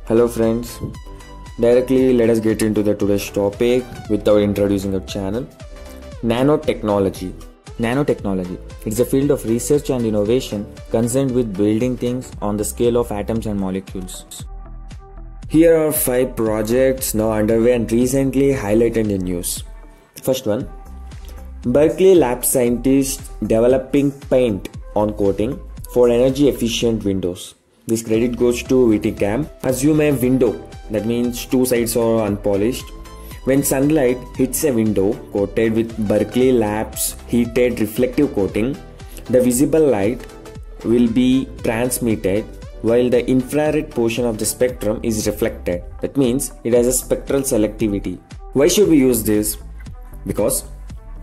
Hello friends, directly let us get into the today's topic without introducing our channel. Nanotechnology. Nanotechnology. It's a field of research and innovation concerned with building things on the scale of atoms and molecules. Here are 5 projects now underway and recently highlighted in news. First one, Berkeley lab scientists developing paint on coating for energy efficient windows. This credit goes to Whittingham. Assume a window, that means 2 sides are unpolished. When sunlight hits a window coated with Berkeley Labs heated reflective coating, the visible light will be transmitted while the infrared portion of the spectrum is reflected. That means it has a spectral selectivity. Why should we use this? Because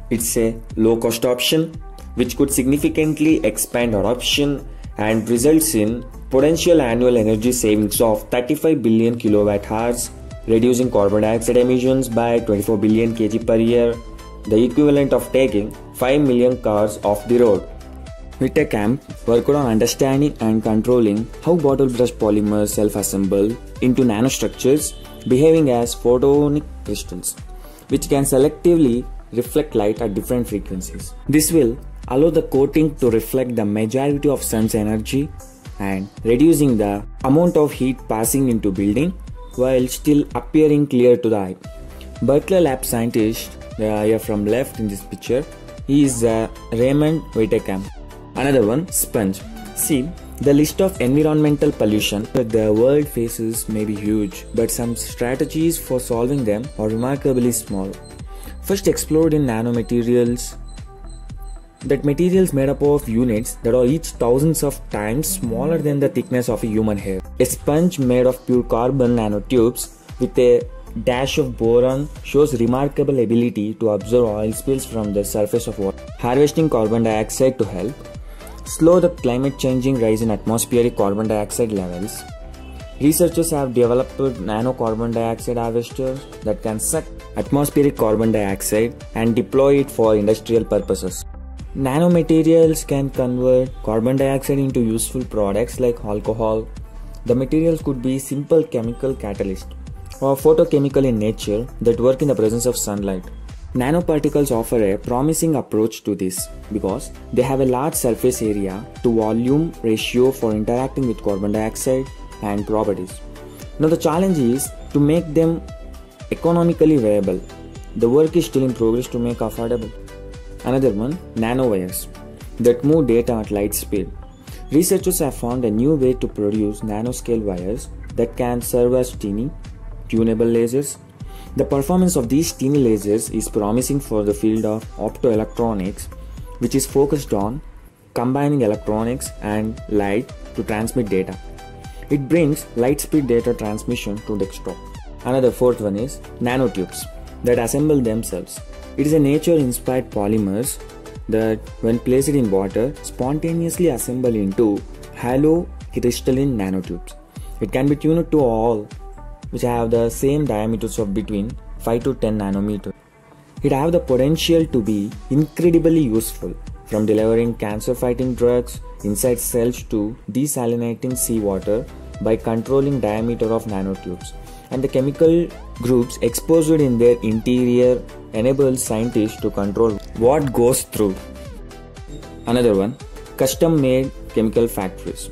it's a low cost option which could significantly expand adoption and results in potential annual energy savings of 35 billion kilowatt hours, reducing carbon dioxide emissions by 24 billion kg per year, the equivalent of taking 5 million cars off the road. Whittingham worked on understanding and controlling how bottle brush polymers self-assemble into nanostructures behaving as photonic crystals, which can selectively reflect light at different frequencies. This will allow the coating to reflect the majority of sun's energy and reducing the amount of heat passing into building while still appearing clear to the eye. Berkeley lab scientist, here from left in this picture, is Raymond Whittingham. Another one, sponge. See, the list of environmental pollution that the world faces may be huge, but some strategies for solving them are remarkably small. First, explored in nanomaterials. That materials made up of units that are each thousands of times smaller than the thickness of a human hair. A sponge made of pure carbon nanotubes with a dash of boron shows remarkable ability to absorb oil spills from the surface of water, harvesting carbon dioxide to help slow the climate changing rise in atmospheric carbon dioxide levels. Researchers have developed nano carbon dioxide harvesters that can suck atmospheric carbon dioxide and deploy it for industrial purposes. Nanomaterials can convert carbon dioxide into useful products like alcohol. The materials could be simple chemical catalysts or photochemical in nature that work in the presence of sunlight. Nanoparticles offer a promising approach to this because they have a large surface area to volume ratio for interacting with carbon dioxide and properties. Now the challenge is to make them economically viable. The work is still in progress to make affordable. Another one, nanowires that move data at light speed. Researchers have found a new way to produce nanoscale wires that can serve as teeny, tunable lasers. The performance of these teeny lasers is promising for the field of optoelectronics, which is focused on combining electronics and light to transmit data. It brings light speed data transmission to desktop. Another fourth one is nanotubes that assemble themselves. It is a nature-inspired polymers that, when placed in water, spontaneously assemble into hollow crystalline nanotubes. It can be tuned to all, which have the same diameters of between 5 to 10 nanometers. It have the potential to be incredibly useful, from delivering cancer-fighting drugs inside cells to desalinating seawater by controlling diameter of nanotubes. And the chemical groups exposed in their interior enable scientists to control what goes through. Another one, custom-made chemical factories.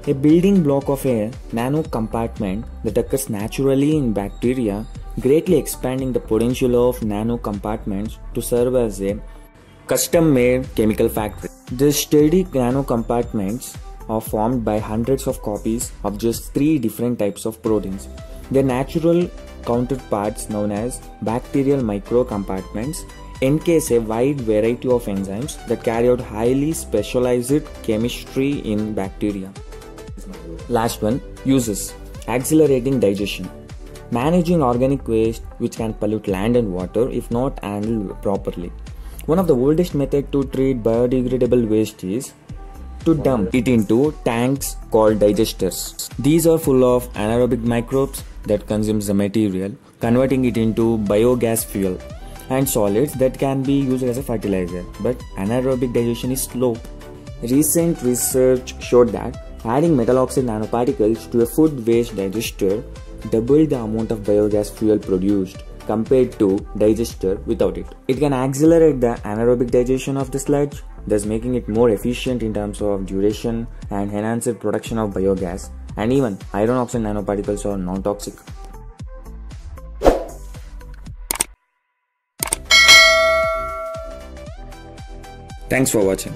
A building block of a nano compartment that occurs naturally in bacteria, greatly expanding the potential of nano compartments to serve as a custom-made chemical factory. The steady nano compartments are formed by hundreds of copies of just 3 different types of proteins. Their natural counterparts, known as bacterial microcompartments, encase a wide variety of enzymes that carry out highly specialized chemistry in bacteria. Last one, uses accelerating digestion. Managing organic waste which can pollute land and water if not handled properly. One of the oldest methods to treat biodegradable waste is to dump it into tanks called digesters. These are full of anaerobic microbes that consumes the material, converting it into biogas fuel, and solids that can be used as a fertilizer, but anaerobic digestion is slow. Recent research showed that Adding metal oxide nanoparticles to a food waste digester doubled the amount of biogas fuel produced compared to digester without it. It can accelerate the anaerobic digestion of the sludge, thus making it more efficient in terms of duration and enhanced production of biogas. And even iron oxide nanoparticles are non-toxic. Thanks for watching.